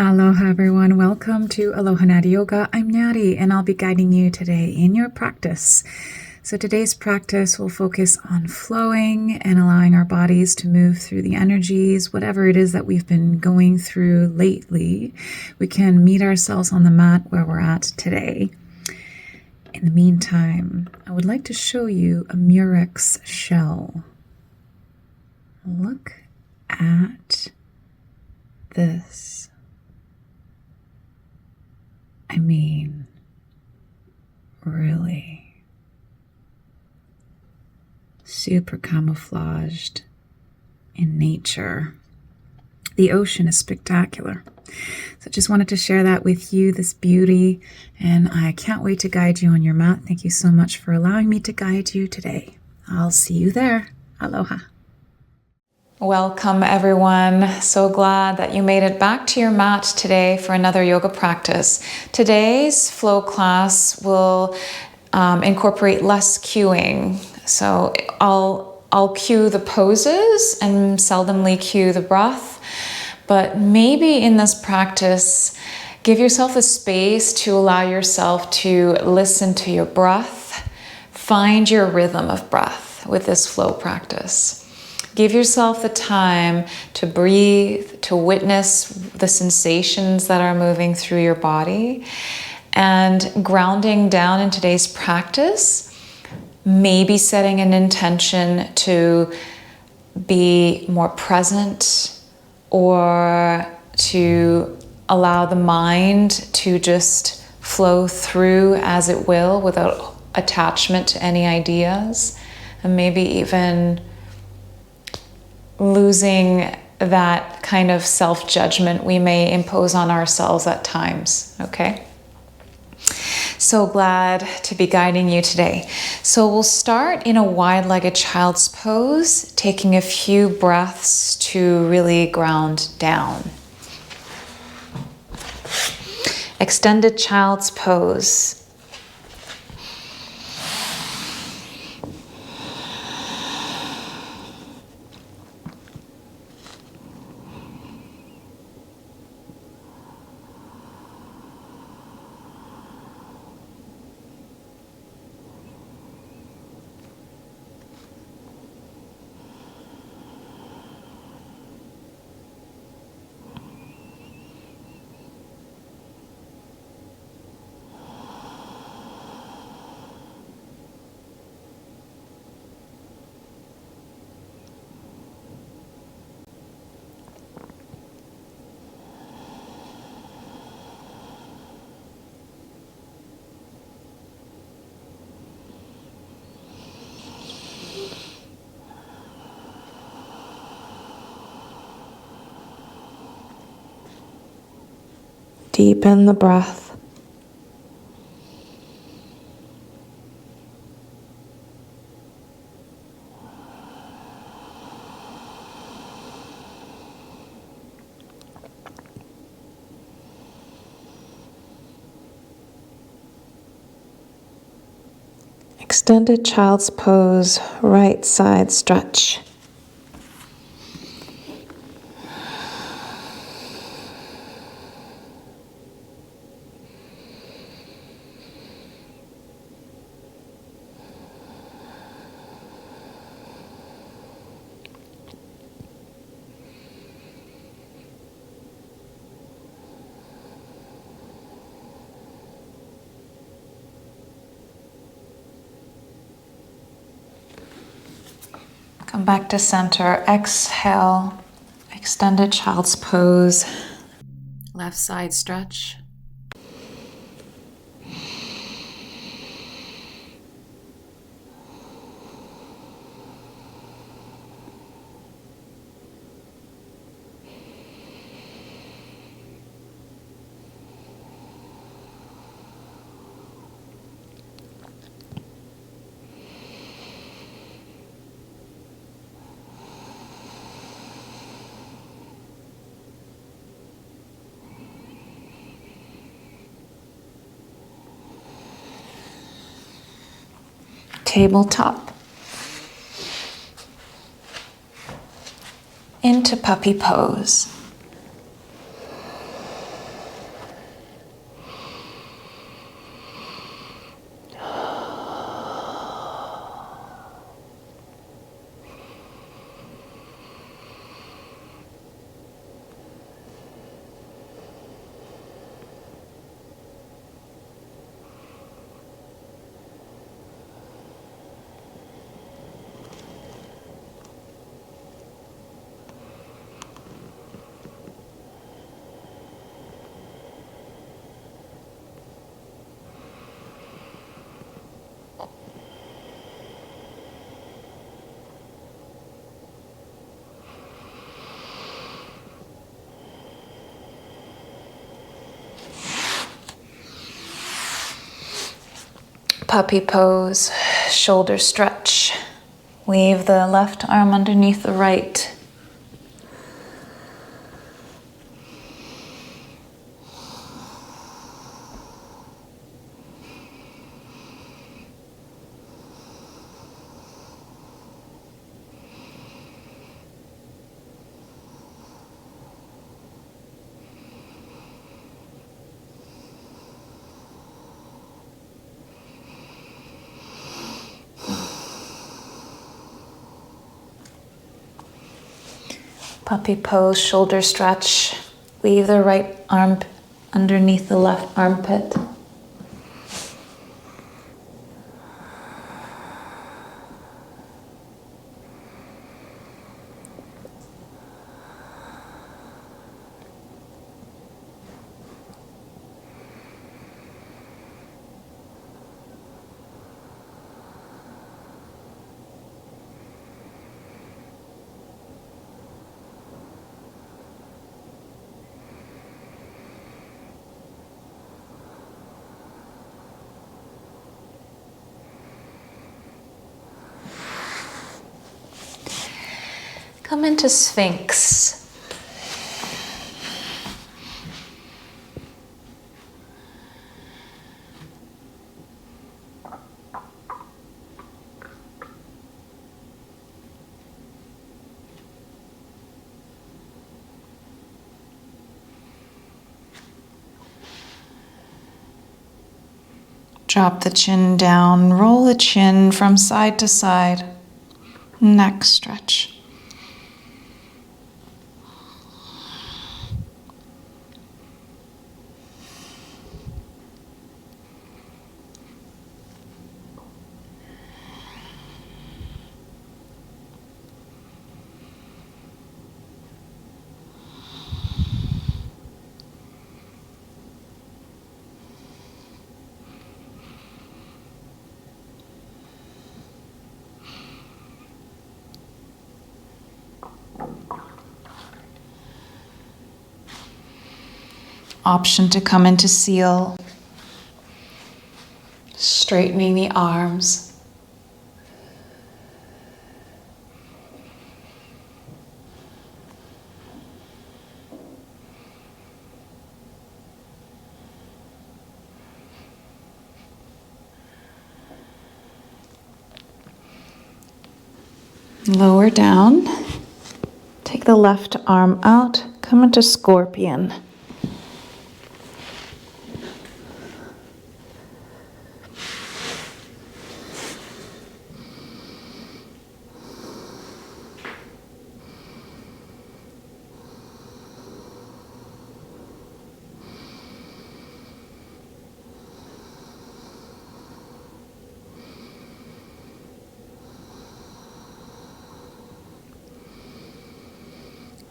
Aloha everyone, welcome to alohanathieyoga. I'm Nathie and I'll be guiding you today in your practice. So today's practice will focus on flowing and allowing our bodies to move through the energies, whatever it is that we've been going through lately. We can meet ourselves on the mat where we're at today. In the meantime, I would like to show you a murex shell. Look at this. I mean, really super camouflaged in nature. The ocean is spectacular. So I just wanted to share that with you, this beauty, and I can't wait to guide you on your mat. Thank you so much for allowing me to guide you today. I'll see you there. Aloha. Welcome everyone. So glad that you made it back to your mat today for another yoga practice. Today's flow class will incorporate less cueing. So I'll cue the poses and seldomly cue the breath, but maybe in this practice, give yourself the space to allow yourself to listen to your breath, find your rhythm of breath with this flow practice. Give yourself the time to breathe, to witness the sensations that are moving through your body. And grounding down in today's practice, maybe setting an intention to be more present or to allow the mind to just flow through as it will without attachment to any ideas, and maybe even losing that kind of self-judgment we may impose on ourselves at times, okay? So glad to be guiding you today. So we'll start in a wide-legged child's pose, taking a few breaths to really ground down. Extended child's pose. Deepen the breath. Extended child's pose, right side stretch. Come back to center. Exhale. Extended child's pose. Left side stretch. Tabletop. Into puppy pose. Puppy pose, shoulder stretch. Weave the left arm underneath the right. Puppy pose, shoulder stretch. Weave the right arm underneath the left armpit. Come into Sphinx. Drop the chin down, roll the chin from side to side, neck stretch. Option to come into seal, straightening the arms. Lower down, take the left arm out, come into scorpion.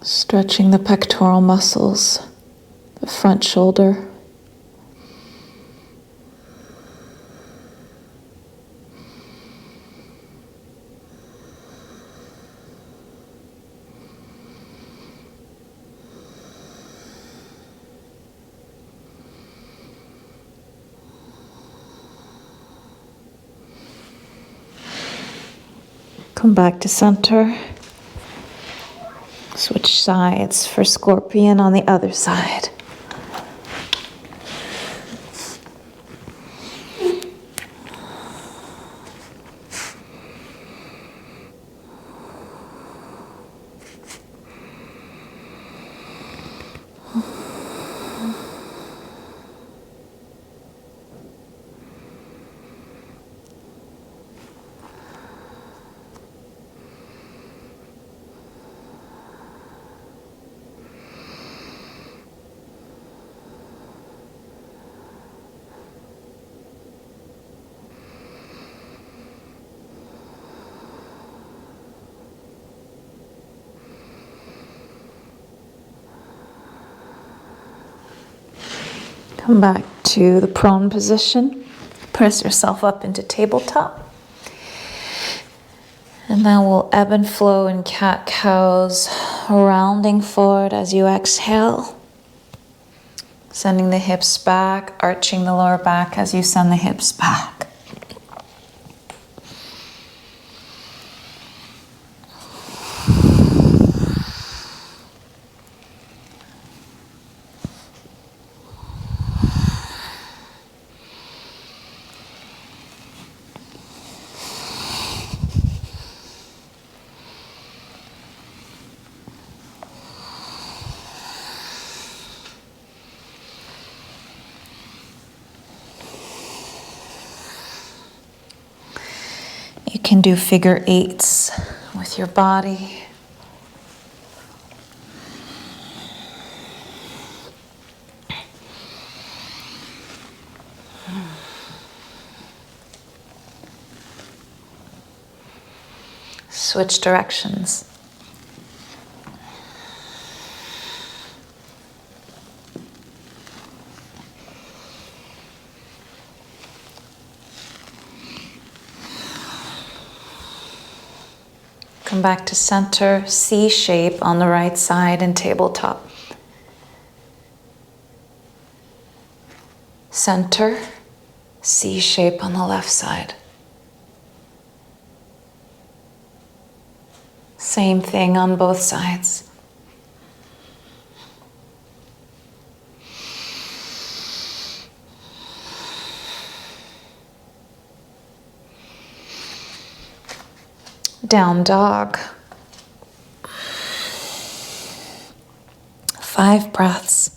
Stretching the pectoral muscles, the front shoulder. Come back to center. Switch sides for scorpion on the other side. Come back to the prone position. Press yourself up into tabletop. And then we'll ebb and flow in cat-cows, rounding forward as you exhale. Sending the hips back, arching the lower back as you send the hips back. You can do figure eights with your body. Switch directions. Come back to center, C shape on the right side and tabletop. Center, C shape on the left side. Same thing on both sides. Down dog. 5 breaths.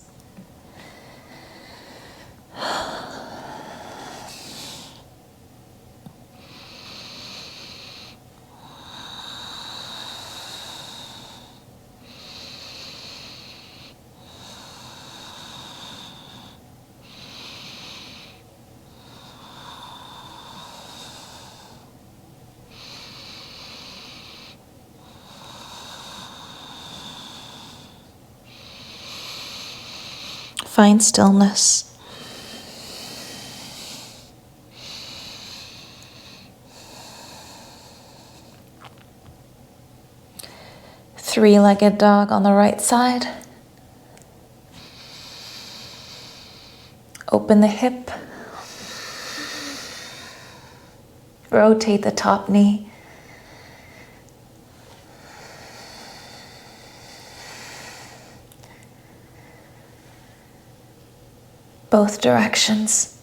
Find stillness. Three-legged dog on the right side. Open the hip. Rotate the top knee. Both directions.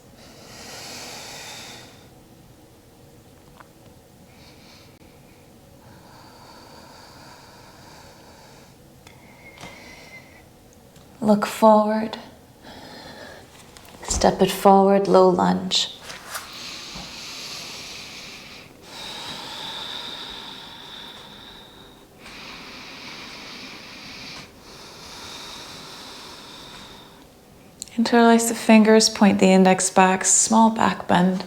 Look forward. Step it forward, low lunge. Interlace the fingers, point the index back, small back bend.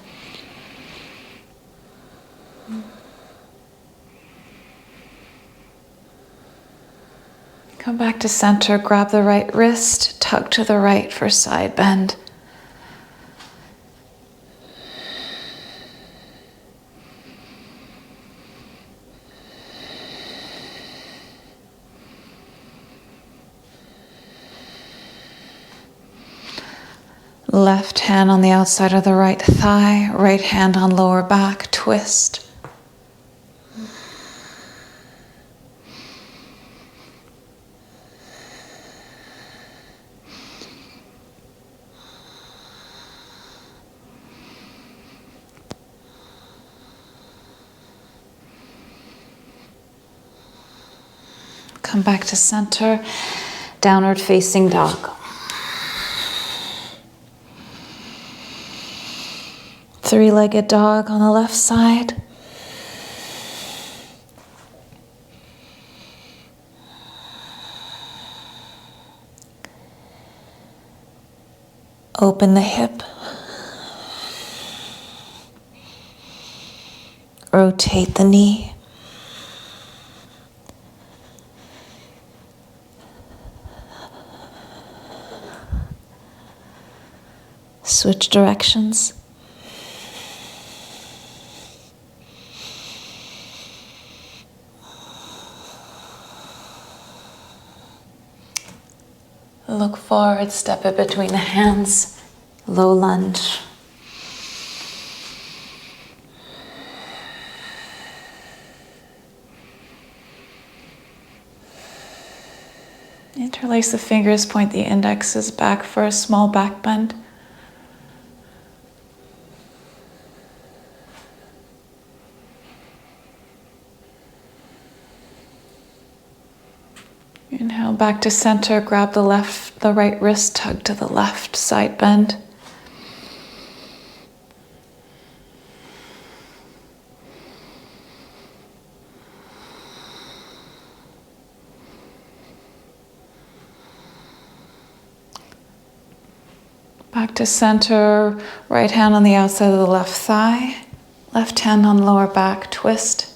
Come back to center, grab the right wrist, tug to the right for side bend. Left hand on the outside of the right thigh, right hand on lower back, twist. Come back to center, downward facing dog. Three-legged dog on the left side. Open the hip. Rotate the knee. Switch directions. Look forward, step it between the hands, low lunge. Interlace the fingers, point the indexes back for a small back bend. Inhale back to center, grab the right wrist, tug to the left, side bend. Back to center, right hand on the outside of the left thigh, left hand on lower back, twist.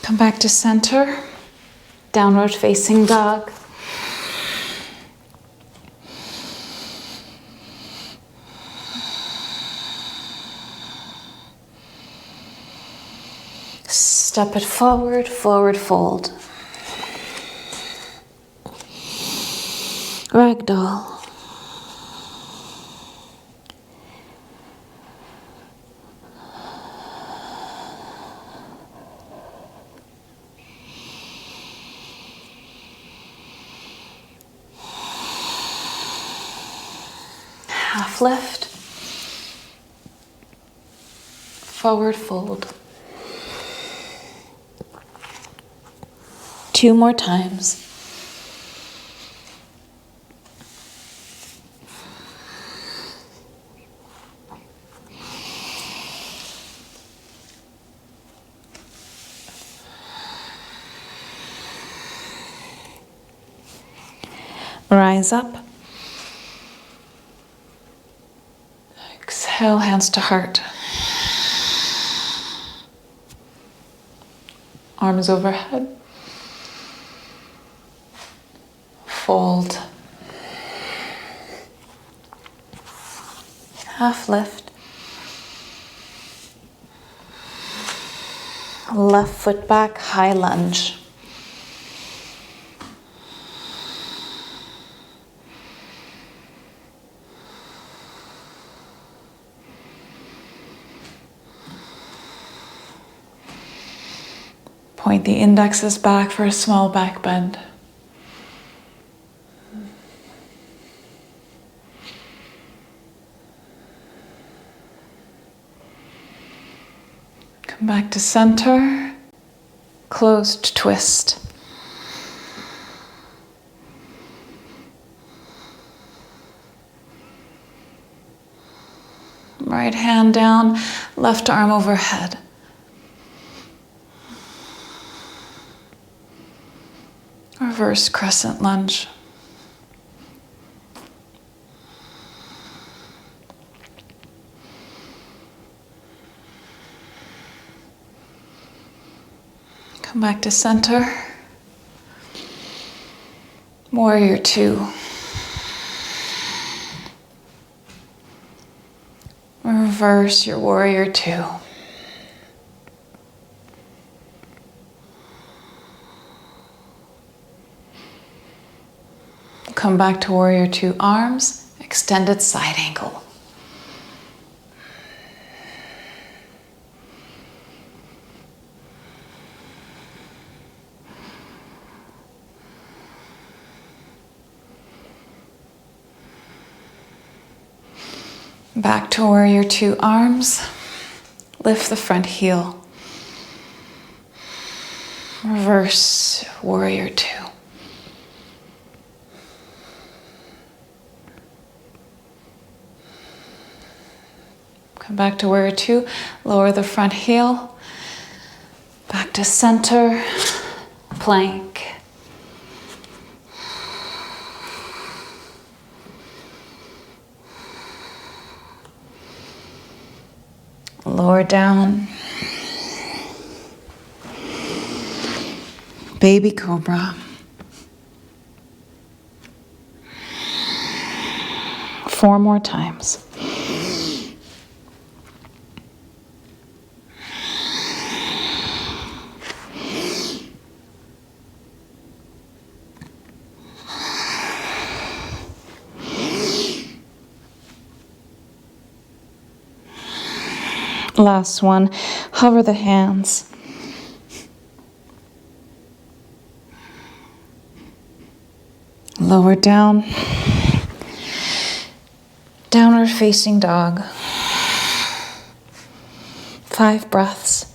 Come back to center, downward facing dog. Step it forward, forward fold. Ragdoll. Half lift, forward fold. 2 more times. Rise up. Exhale, hands to heart. Arms overhead. Fold. Half lift. Left foot back, high lunge. Point the indexes back for a small back bend. Come back to center, closed twist. Right hand down, left arm overhead. Reverse crescent lunge. Come back to center. Warrior 2. Reverse your warrior 2. Come back to warrior 2, arms, extended side angle. Back to warrior 2, arms, lift the front heel. Reverse warrior 2. Come back to warrior 2, lower the front heel, back to center, plank. Lower down, baby cobra. 4 more times. Last one, hover the hands. Lower down, downward facing dog. 5 breaths.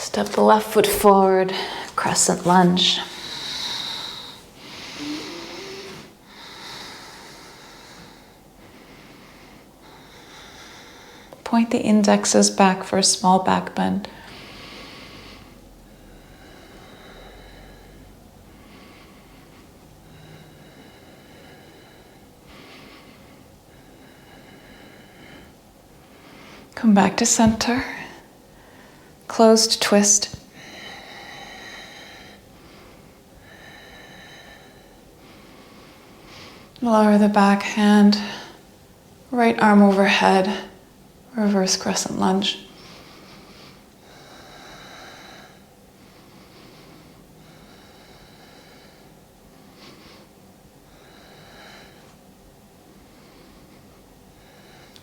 Step the left foot forward, crescent lunge. Point the indexes back for a small back bend. Come back to center. Closed twist. Lower the back hand, right arm overhead, reverse crescent lunge.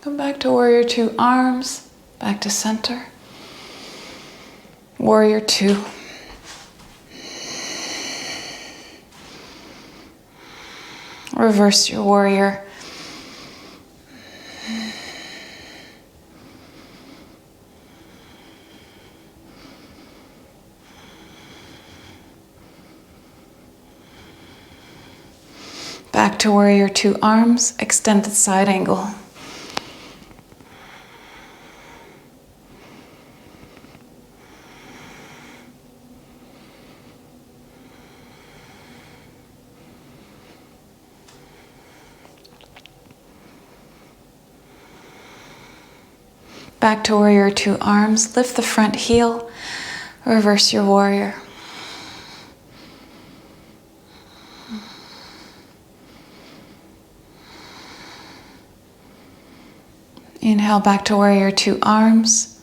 Come back to warrior two, arms, back to center. Warrior two. Reverse your warrior. Back to warrior two, arms, extended side angle. Back to warrior two, arms, lift the front heel, reverse your warrior. Inhale back to warrior two, arms,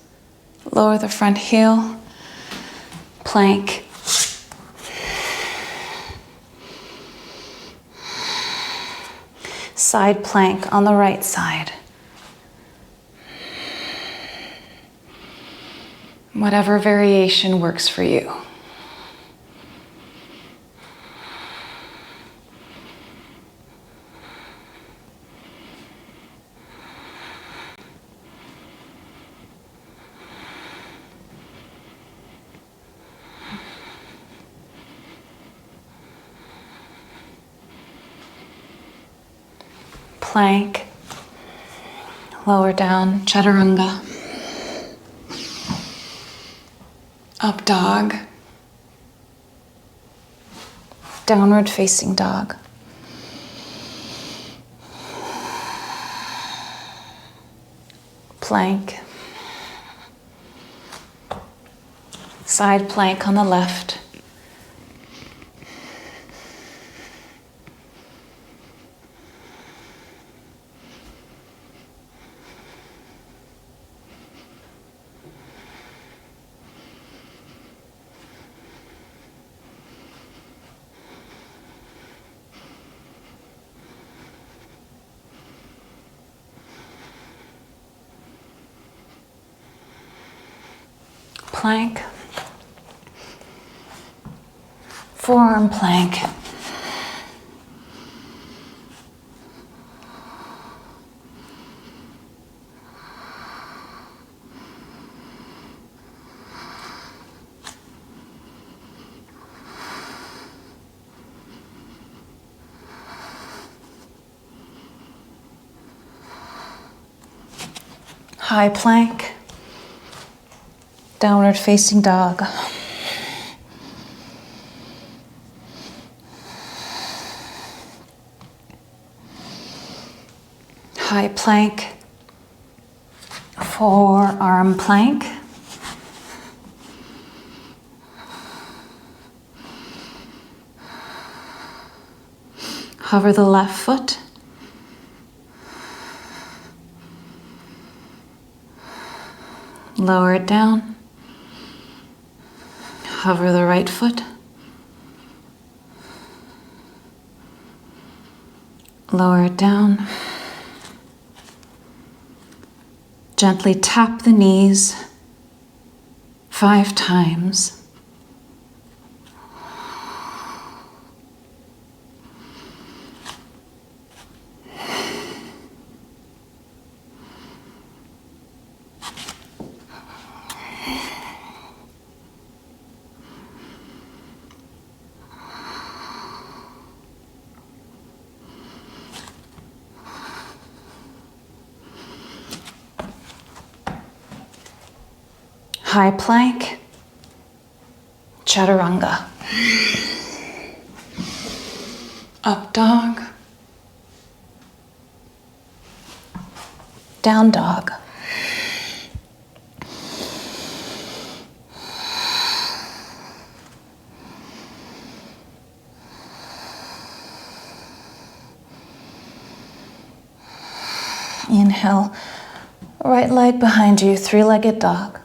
lower the front heel, plank. Side plank on the right side. Whatever variation works for you. Plank, lower down, chaturanga. Up dog, downward facing dog. Plank, side plank on the left. Plank, forearm plank, high plank, downward facing dog. High plank, forearm plank. Hover the left foot. Lower it down. Hover the right foot. Lower it down. Gently tap the knees 5 times. high plank, chaturanga. Up dog, down dog. Inhale, right leg behind you, three-legged dog.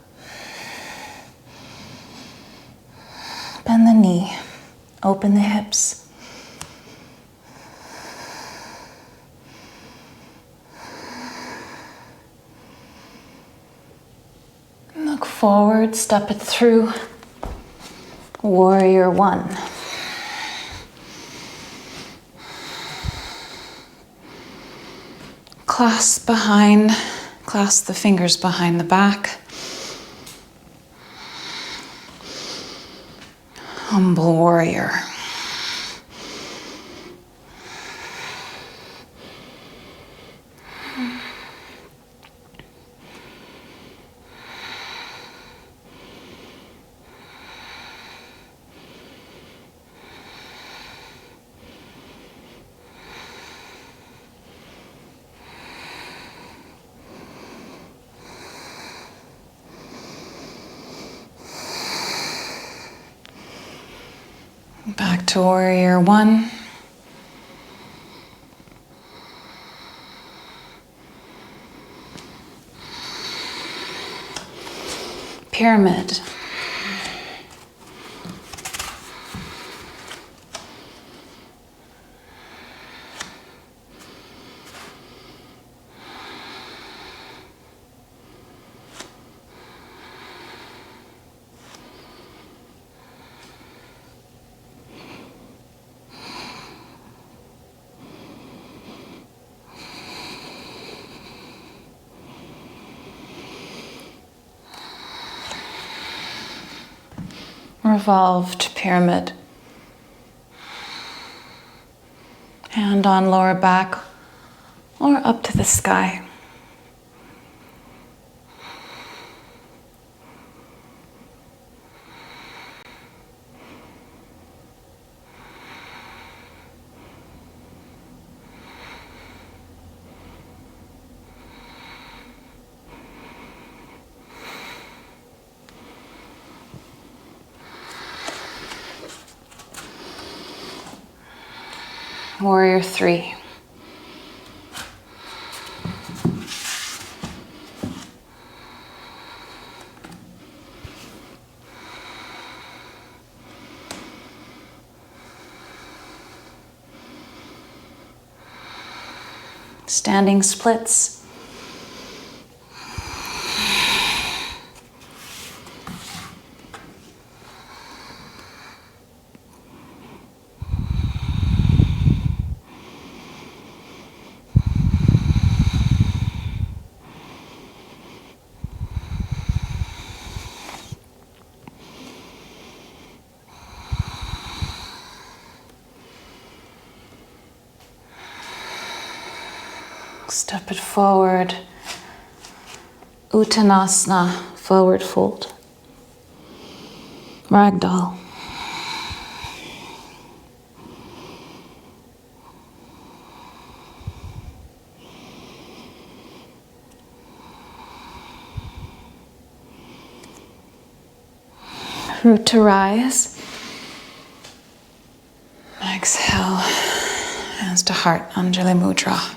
Bend the knee, open the hips. Look forward, step it through. Warrior one. Clasp the fingers behind the back. Humble warrior. Back to warrior one. Pyramid. Revolved pyramid. Hand on lower back or up to the sky. Warrior three. Standing splits. Step it forward. Uttanasana, forward fold. Ragdoll. Root to rise. Exhale, hands to heart, Anjali Mudra.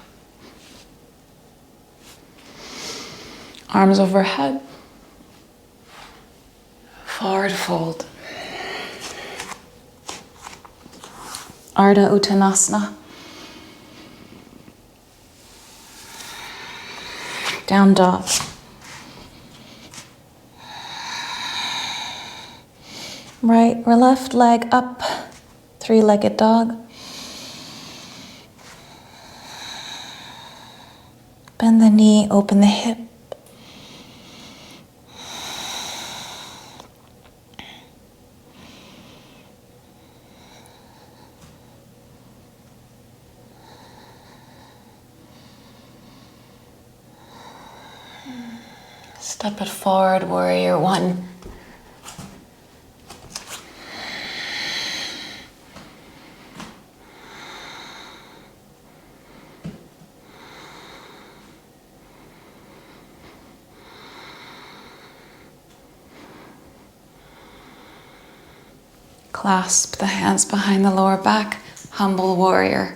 Arms overhead. Forward fold. Ardha Uttanasana. Down dog. Right or left leg up, three-legged dog. Bend the knee, open the hip. Step it forward, warrior one. Clasp the hands behind the lower back, humble warrior.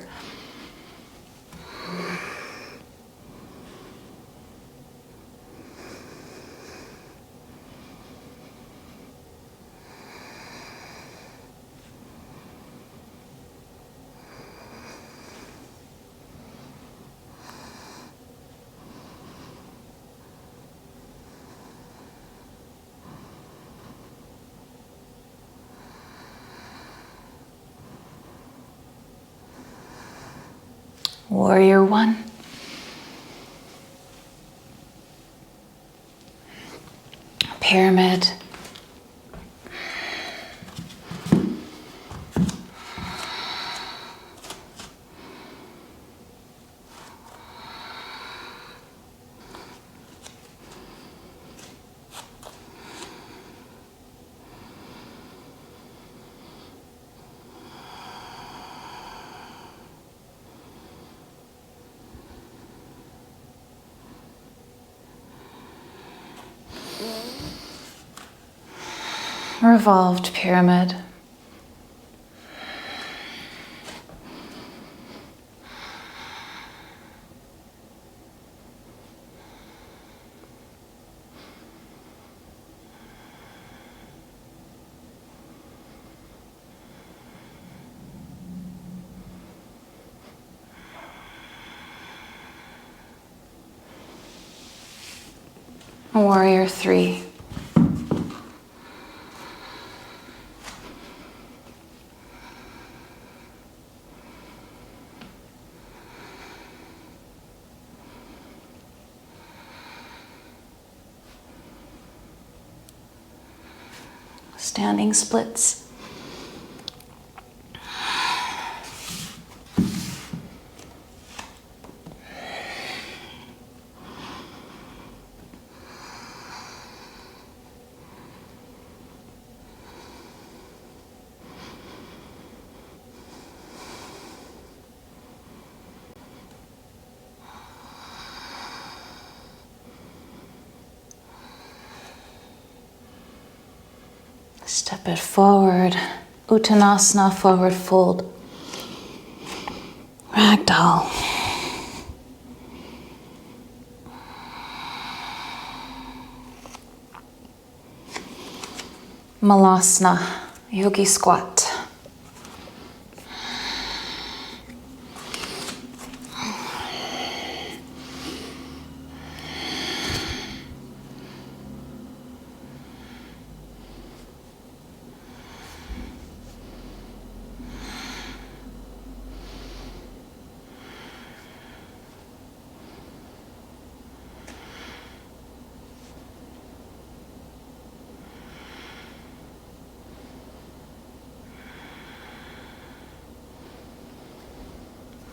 Warrior one. Pyramid. Revolved pyramid. Warrior three. Standing splits. Step it forward, Uttanasana, forward fold, ragdoll. Malasana, yogi squat.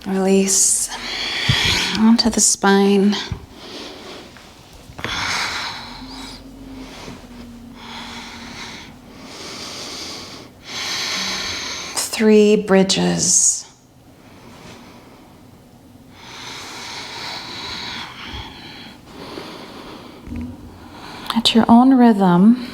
Release onto the spine. Three bridges. At your own rhythm,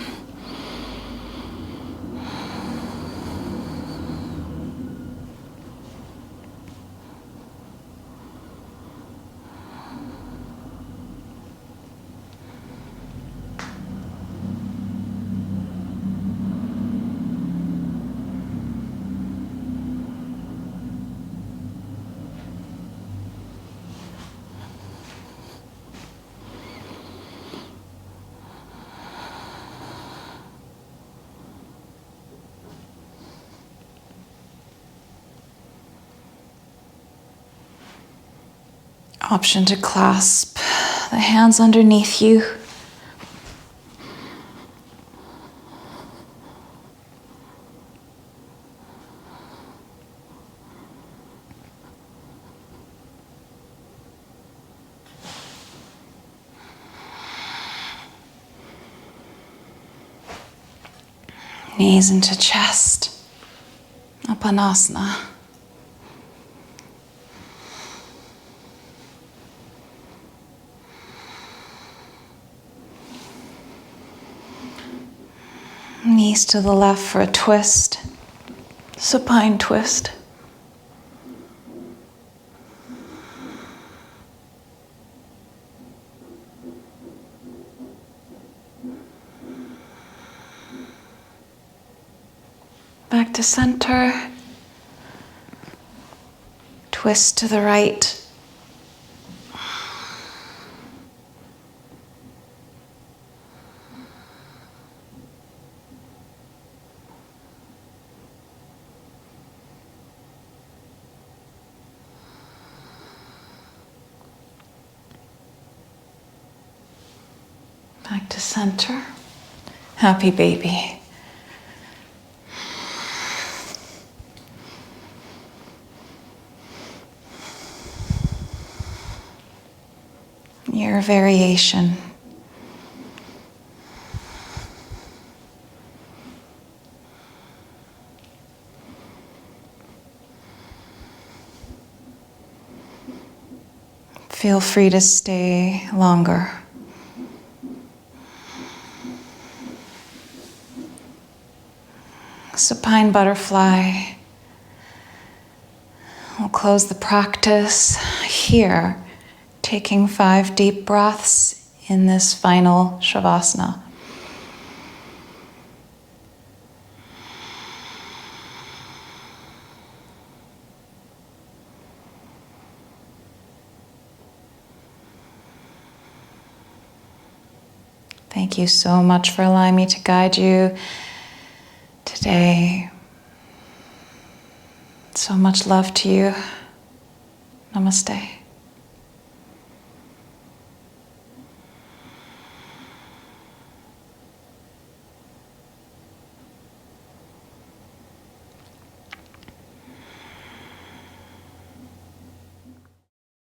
option to clasp the hands underneath you. Knees into chest, Upanasana. Knees to the left for a twist. Supine twist. Back to center. Twist to the right. Back to center. Happy baby. Your variation. Feel free to stay longer. Supine butterfly. We'll close the practice here, taking 5 deep breaths in this final Shavasana. Thank you so much for allowing me to guide you today. So much love to you. Namaste.